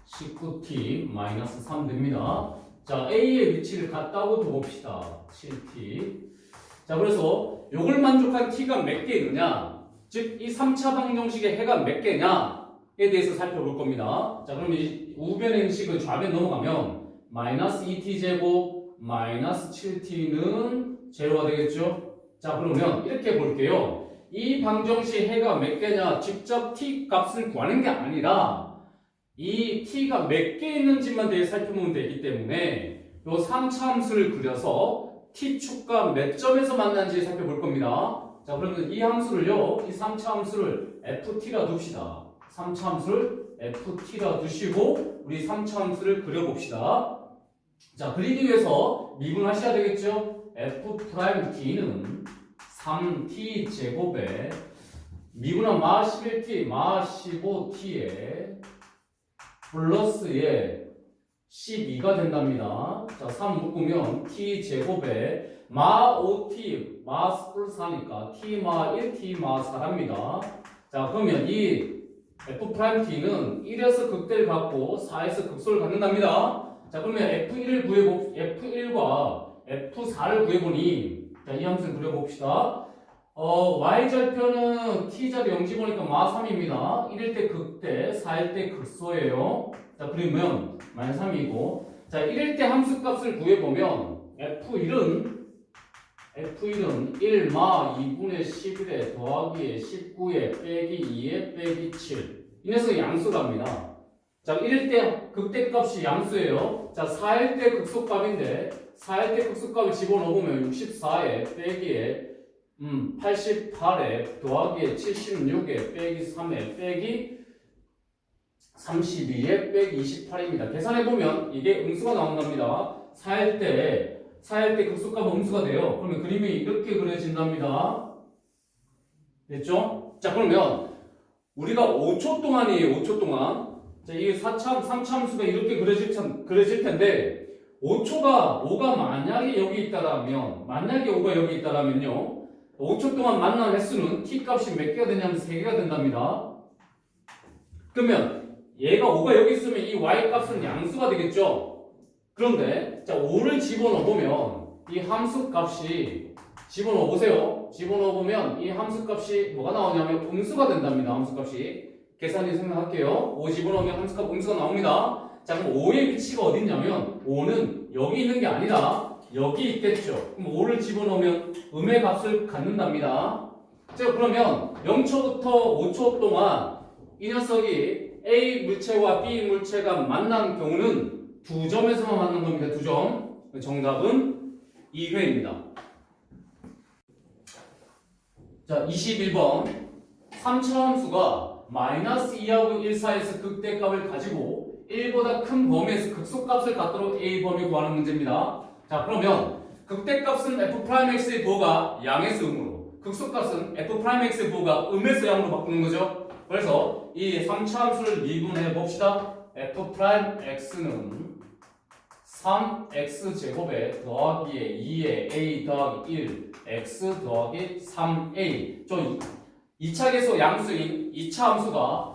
19t-3 됩니다. 자, A의 위치를 같다고 둬봅시다. 7t. 자, 그래서 요걸 만족한 t가 몇 개 있느냐, 즉 이 3차 방정식의 해가 몇 개냐에 대해서 살펴볼 겁니다. 자, 그럼 이 우변 행식은 좌변 넘어가면 마이너스 2t 제곱 마이너스 7t는 제로가 되겠죠. 자, 그러면 이렇게 볼게요. 이 방정식 해가 몇 개냐, 직접 t 값을 구하는 게 아니라 이 t가 몇 개 있는지만 대해 살펴보면 되기 때문에 요 3차 함수를 그려서 t축과 몇 점에서 만나는지 살펴볼 겁니다. 자, 그러면 이 함수를요, 이 3차 함수를 ft라 둡시다. 3차 함수를 ft라 두시고 우리 3차 함수를 그려봅시다. 자, 그리기 위해서 미분하셔야 되겠죠? f't는 3t 제곱에 미분한 마 11t, 마 15t에 플러스에 12가 된답니다. 자, 3 묶으면 t 제곱에 마 5t, 마 플러스 4니까 t 마 1, t 마 4랍니다. 자, 그러면 이 f't는 1에서 극대를 갖고 4에서 극소를 갖는답니다. 자, 그러면 F1과 F4를 구해보니, 자, 이 함수를 그려봅시다. y절편은 t자리 0집어니까 마 3입니다. 1일 때 극대, 4일 때 극소예요. 자, 그러면 마이너스 3이고, 자, 1일 때 함수값을 구해보면 F1은 1마 2분의 11에 더하기에 19에 빼기 2에 빼기 7. 이 녀석이 양수랍니다. 자, 1일 때 극대값이 양수예요. 자, 4일 때 극소값인데 4일 때 극소값을 집어넣으면 64에 빼기에 88에 더하기에 76에 빼기 3에 빼기 32에 빼기 28입니다. 계산해보면 이게 음수가 나온답니다. 4일 때 극소값 음수가 돼요. 그러면 그림이 이렇게 그려진답니다. 됐죠? 자, 그러면 우리가 5초 동안이에요. 5초 동안. 자, 이게 3차 함수가 이렇게 그려질 텐데 5가 만약에 여기 있다라면, 만약에 5가 여기 있다라면요, 5초 동안 만난 횟수는 t 값이 몇 개가 되냐면 3개가 된답니다. 그러면 얘가 5가 여기 있으면 이 y 값은 양수가 되겠죠. 그런데 자, 5를 집어넣어 보면 이 함수 값이, 집어넣어 보세요. 집어넣어 보면 이 함수 값이 뭐가 나오냐면 음수가 된답니다. 함수 값이. 계산해 설명할게요. 5 집어넣으면 함수값 음수가 나옵니다. 자, 그럼 5의 위치가 어디 있냐면 5는 여기 있는 게 아니라 여기 있겠죠. 그럼 5를 집어넣으면 음의 값을 갖는답니다. 자, 그러면 0초부터 5초 동안 이 녀석이 A 물체와 B 물체가 만난 경우는 두 점에서만 만난 겁니다. 두 점. 정답은 2회입니다. 자, 21번. 3차 함수가 마이너스 2하고 1 사이에서 극대값을 가지고 1보다 큰 범위에서 극소값을 갖도록 A 범위 구하는 문제입니다. 자, 그러면 극대값은 F'X의 부호가 양에서 음으로, 극소값은 F'X의 부호가 음에서 양으로 바꾸는 거죠. 그래서 이 3차 함수를 미분해 봅시다. F'X는 3x제곱에 더하기에 2에 a 더하기 1 x 더하기 3a. 좀 2차 계수 양수인 2차 함수가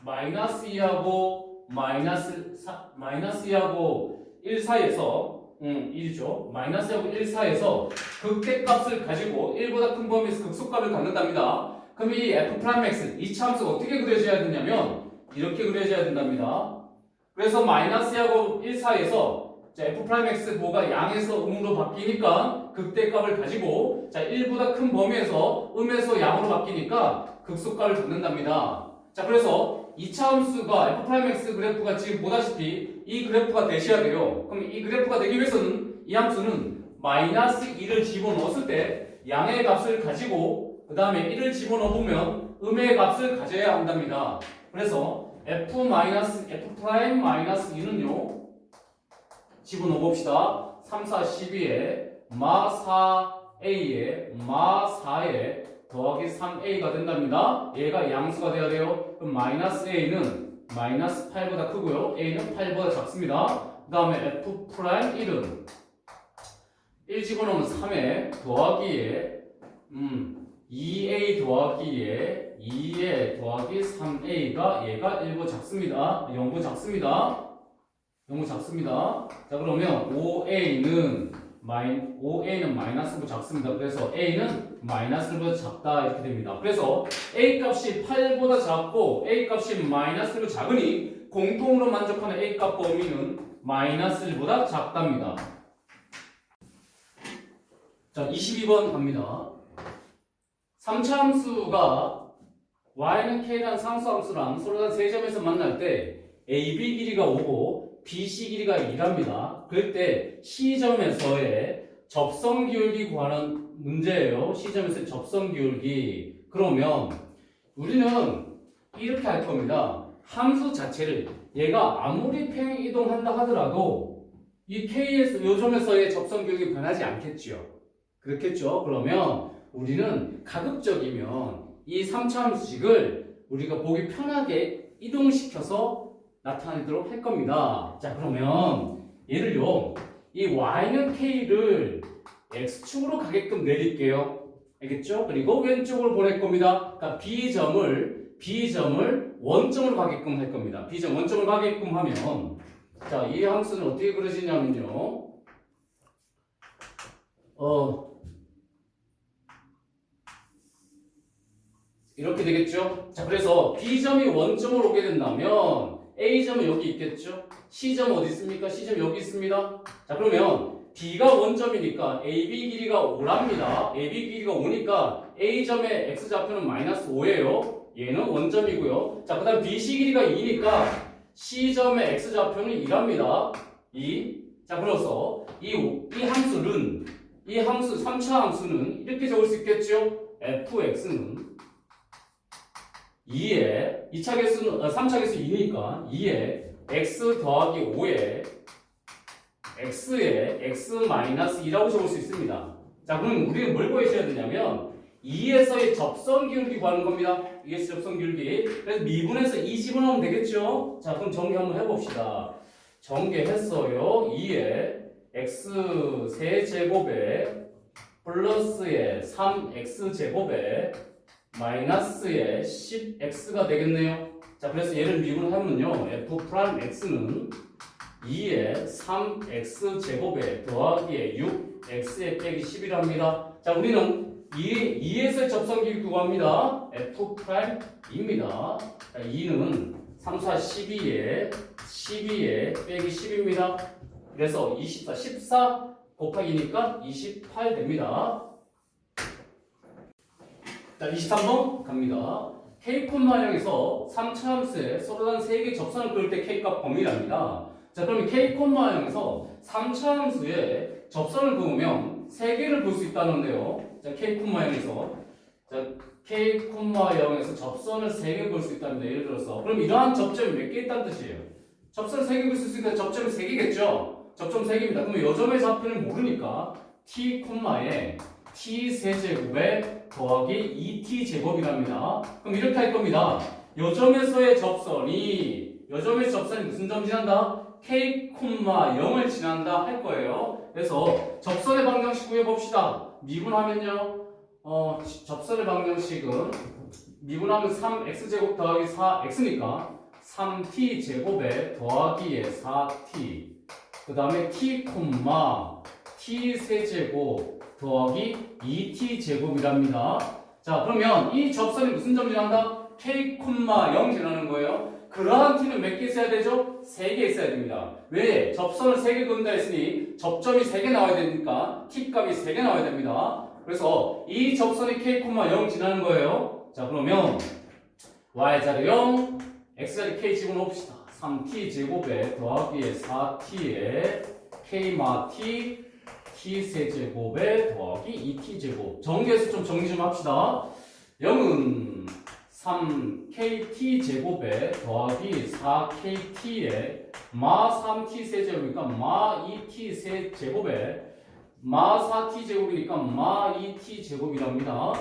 마이너스 2하고 마이너스 2하고 1 사이에서 1이죠. 마이너스 2하고 1 사이에서 극대값을 가지고 1보다 큰 범위에서 극소값을 갖는답니다. 그럼 이 F'X 2차 함수가 어떻게 그려져야 되냐면 이렇게 그려져야 된답니다. 그래서 마이너스 2하고 1 사이에서 자, F'X 부호가 양에서 음으로 바뀌니까 극대값을 가지고 자, 1보다 큰 범위에서 음에서 양으로 바뀌니까 극소값을 갖는답니다. 자, 그래서 2차 함수가 F'X 그래프가 지금 보다시피 이 그래프가 되셔야 돼요. 그럼 이 그래프가 되기 위해서는 이 함수는 마이너스 2를 집어넣었을 때 양의 값을 가지고 그 다음에 1을 집어넣으면 음의 값을 가져야 한답니다. 그래서 F'-2는요 집어넣어 봅시다. 3, 4, 12에 마 4a에 마 4에 더하기 3a가 된답니다. 얘가 양수가 돼야 돼요. 그럼 마이너스 a는 마이너스 8보다 크고요. a는 8보다 작습니다. 그 다음에 f 프라임 1은 1 집어넣으면 3에 더하기에 2a 더하기에 2에 더하기 3a가 얘가 1보 작습니다. 0보 작습니다. 0보 작습니다. 자 그러면 5a는 마이너스보다 작습니다. 그래서 a는 마이너스보다 작다 이렇게 됩니다. 그래서 a 값이 8보다 작고 a 값이 마이너스보다 작으니 공통으로 만족하는 a 값 범위는 마이너스 1보다 작답니다. 자 22번 갑니다. 3차 함수가 y는 k라는 상수함수랑 서로 단 3점에서 만날 때 AB 길이가 5고 BC 길이가 2랍니다. 그럴 때 C점에서의 접선 기울기 구하는 문제예요. C점에서의 접선 기울기. 그러면 우리는 이렇게 할 겁니다. 함수 자체를 얘가 아무리 평행 이동한다 하더라도 이 K에서 이 점에서의 접선 기울기 변하지 않겠죠. 그렇겠죠. 그러면 우리는 가급적이면 이 3차 함수식을 우리가 보기 편하게 이동시켜서 나타내도록 할 겁니다. 자 그러면 예를요 이 y는 k를 x축으로 가게끔 내릴게요. 알겠죠? 그리고 왼쪽으로 보낼 겁니다. 그러니까 b점을 원점으로 가게끔 할 겁니다. b점 원점을 가게끔 하면 자 이 함수는 어떻게 그려지냐면요 이렇게 되겠죠? 자 그래서 b점이 원점으로 오게 된다면 A점은 여기 있겠죠? C점은 어디 있습니까? C점 여기 있습니다. 자 그러면 B가 원점이니까 AB 길이가 5랍니다. AB 길이가 5니까 A점의 X좌표는 마이너스 5예요. 얘는 원점이고요. 자 그 다음 BC 길이가 2니까 C점의 X좌표는 2랍니다. 2. 자 그래서 이 함수 3차 함수는 이렇게 적을 수 있겠죠? fx는 2에 2차 개수는 3차 개수 2니까 2에 x 더하기 5에 x에 x 마이너스 2라고 적을 수 있습니다. 자 그럼 우리는 뭘 구하셔야 되냐면 2에서의 접선 기울기 구하는 겁니다. 2에서 접선 기울기. 그래서 미분해서 2 집어넣으면 되겠죠. 자 그럼 정리 한번 해봅시다. 정리했어요. 2에 x 세제곱에 플러스에 3x 제곱에 마이너스에 10x가 되겠네요. 자 그래서 얘를 미분하면요 f 프라임 x는 2에 3x 제곱에 더하기에 6x에 빼기 10이랍니다. 자 우리는 2에서 접선 기울기 구합니다. f 프라임 2입니다. 자 2는 3, 4, 12에 빼기 10입니다. 그래서 24, 14 곱하기니까 28 됩니다. 자, 23번 갑니다. K, Y에서 3차 함수에 서로 단 3개의 접선을 그을 때 K값 범위랍니다. 자, 그러면 K, Y에서 3차 함수에 접선을 그으면 3개를 볼 수 있다는데요. 자, K, Y에서 자, K, Y에서 접선을 3개 볼 수 있다는데 예를 들어서 그럼 이러한 접점이 몇 개 있다는 뜻이에요? 접선 3개 볼 수 있으니까 접점이 3개겠죠? 접점 3개입니다. 그러면 이 점의 좌표를 모르니까 T, 에 t 세제곱에 더하기 2t 제곱이랍니다. 그럼 이렇게 할 겁니다. 요 점에서의 접선이 무슨 점 지난다? k, 0을 지난다 할 거예요. 그래서 접선의 방정식 구해봅시다. 미분하면요. 접선의 방정식은 미분하면 3x제곱 더하기 4x니까 3t 제곱에 더하기에 4t 그 다음에 t, t 세제곱 더하기 2t 제곱이랍니다. 자 그러면 이 접선이 무슨 점 지난다? k, 0 지나는 거예요. 그러한 t는 몇 개 있어야 되죠? 3개 있어야 됩니다. 왜? 접선을 3개 그린다 했으니 접점이 3개 나와야 되니까 t 값이 3개 나와야 됩니다. 그래서 이 접선이 k, 0 지나는 거예요. 자 그러면 y자리 0, x자리 k 집어넣읍시다. 3t 제곱에 더하기에 4t에 k 마 t t 세제곱에 더하기 2t 제곱. 정리해서 좀 정리 좀 합시다. 0은 3kt 제곱에 더하기 4kt에 마 3t 세제곱이니까 마 2t 세제곱에 마 4t 제곱이니까 마 2t 제곱이랍니다.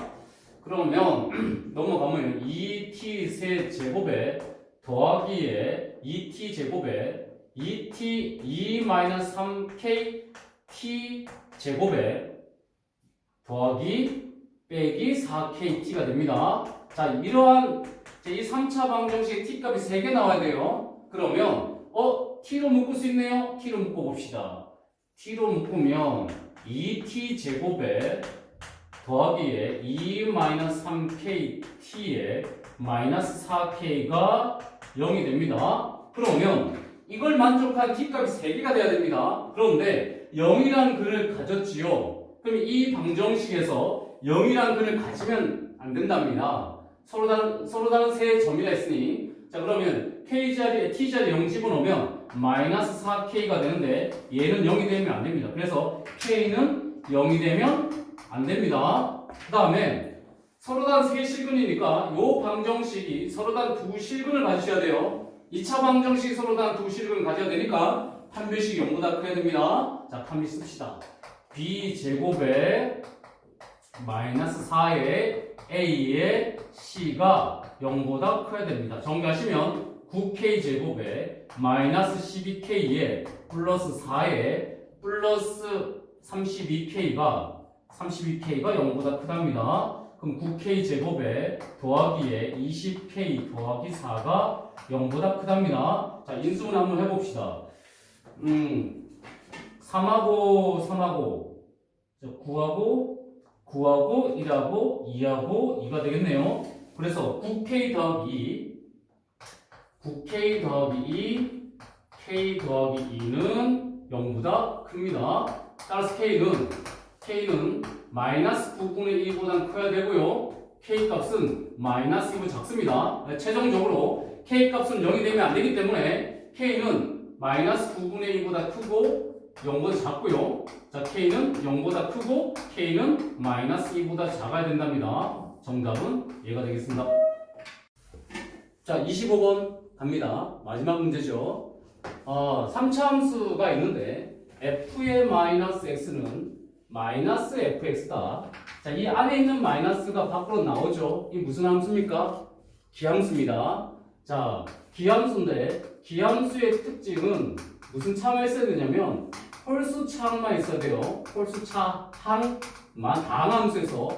그러면 넘어가면 2t 세제곱에 더하기에 2t 제곱에 2t 2-3kt 제곱에 더하기 빼기 4kt가 됩니다. 자, 이러한 이 3차 방정식의 t 값이 3개 나와야 돼요. 그러면 t로 묶을 수 있네요. t로 묶어 봅시다. t로 묶으면 2t 제곱에 더하기에 2-3kt에 마이너스 4k가 0이 됩니다. 그러면 이걸 만족한 t 값이 3개가 돼야 됩니다. 그런데 0이라는 글을 가졌지요. 그럼 이 방정식에서 0이라는 글을 가지면 안 된답니다. 서로 다른 세 점이라 했으니, 자, 그러면 k 자리에 t 자리에 0 집어넣으면 마이너스 4k가 되는데 얘는 0이 되면 안 됩니다. 그래서 k는 0이 되면 안 됩니다. 그 다음에 서로 다른 세 실근이니까 이 방정식이 서로 다른 두 실근을 가지셔야 돼요. 2차 방정식이 서로 다른 두 실근을 가져야 되니까 판별식이 0보다 커야 됩니다. 자, 판별 씁시다. b 제곱에 마이너스 4의 a의 c가 0보다 커야 됩니다. 정리하시면 9k 제곱에 마이너스 12k에 플러스 4에 플러스 32k가 0보다 크답니다. 그럼 9k 제곱에 더하기에 20k 더하기 4가 0보다 크답니다. 자, 인수분 한번 해봅시다. 3하고 3하고 9하고 1하고 2하고 2가 되겠네요. 그래서 9k 더하기 2, k 더하기 2는 0보다 큽니다. 따라서 k는 마이너스 9분의 2보다 커야 되고요. k 값은 마이너스 2보다 작습니다. 최종적으로 k 값은 0이 되면 안 되기 때문에 k는 마이너스 9분의 2보다 크고 0보다 작고요. 자, k는 0보다 크고 k는 마이너스 2보다 작아야 된답니다. 정답은 얘가 되겠습니다. 자, 25번 갑니다. 마지막 문제죠. 3차 함수가 있는데 f의 마이너스 x는 마이너스 fx다. 자, 이 안에 있는 마이너스가 밖으로 나오죠. 이 무슨 함수입니까? 기함수입니다. 자, 기함수인데 기함수의 특징은 무슨 차만 있어야 되냐면 홀수차항만 있어야 돼요. 홀수차항만, 다항함수에서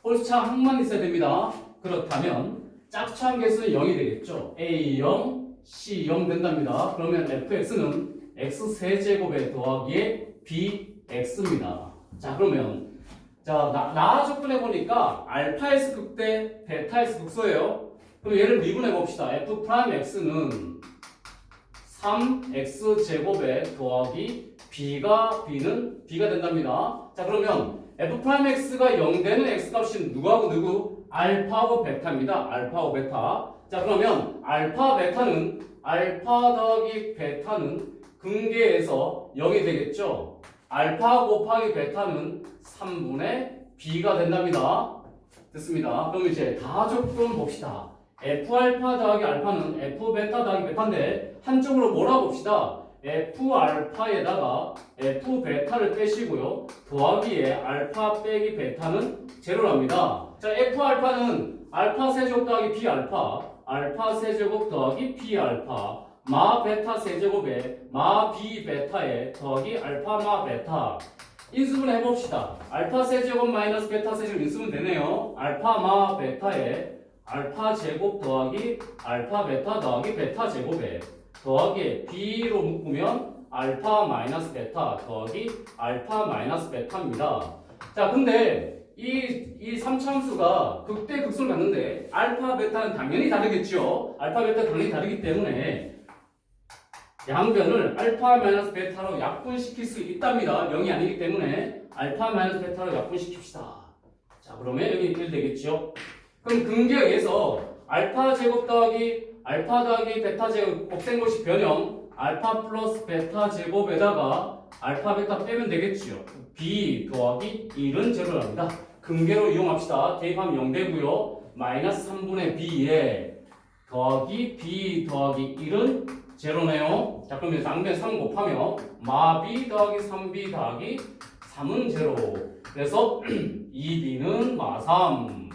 홀수차항만 있어야 됩니다. 그렇다면 짝수항 개수는 0이 되겠죠. A0, C0 된답니다. 그러면 fx는 x 세제곱에 더하기에 bx입니다. 자, 그러면 나 조건해 보니까 알파에서 극대, 베타에서 극소예요. 그럼 얘를 미분해 봅시다. f 프라임 x는 3x 제곱에 더하기 b는 b가 된답니다. 자, 그러면 f 프라임 x가 0 되는 x 값이 누구하고 누구? 알파하고 베타입니다. 알파하고 베타. 자, 그러면 알파 더하기 베타는 근계에서 0이 되겠죠. 알파 곱하기 베타는 3분의 b가 된답니다. 됐습니다. 그럼 이제 다조건 봅시다. f알파 더하기 알파는 f베타 더하기 베타인데 한쪽으로 몰아봅시다. f알파에다가 f베타를 빼시고요. 더하기에 알파 빼기 베타는 제로랍니다. 자, f알파는 알파 세제곱 더하기 b알파, 알파 세제곱 더하기 b알파, 마 베타 세제곱에 마 b베타에 더하기 알파 마 베타. 인수분 해봅시다. 알파 세제곱 마이너스 베타 세제곱 인수분 되네요. 알파 마 베타에 알파 제곱 더하기 알파 베타 더하기 베타 제곱에 더하기 b로 묶으면 알파 마이너스 베타 더하기 알파 마이너스 베타입니다. 자, 근데 이 3차함수가 극대 극소를 갖는데 알파 베타는 당연히 다르겠죠. 알파 베타 당연히 다르기 때문에 양변을 알파 마이너스 베타로 약분시킬 수 있답니다. 0이 아니기 때문에 알파 마이너스 베타로 약분시킵시다. 자, 그러면 여기 1 되겠죠. 그럼 근계에 의해서 알파 제곱 더하기 알파 더하기 베타 제곱 곱셈공식 변형 알파 플러스 베타 제곱에다가 알파 베타 빼면 되겠지요. b 더하기 1은 제로랍니다. 근계로 이용합시다. 대입하면 0 되고요. 마이너스 3분의 b에 더하기 b 더하기 1은 제로네요. 자, 그러면 양변 3 곱하면 마b 더하기 3b 더하기 3은 제로. 그래서 2b는 마3,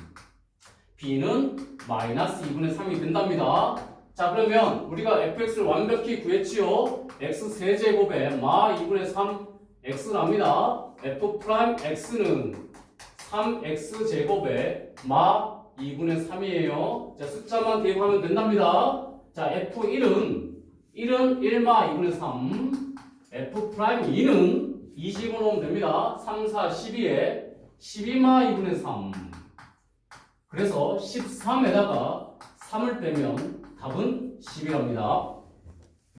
b는 마이너스 2분의 3이 된답니다. 자, 그러면 우리가 fx를 완벽히 구했지요. x 세제곱에 마 2분의 3 x랍니다. f 프라임 x는 3x 제곱에 마 2분의 3이에요. 자, 숫자만 대입하면 된답니다. 자, f1은 1마 2분의 3, f 프라임 2는 20으로 놓으면 됩니다. 3, 4, 12에 12마 2분의 3. 그래서 13에다가 3을 빼면 답은 10이랍니다.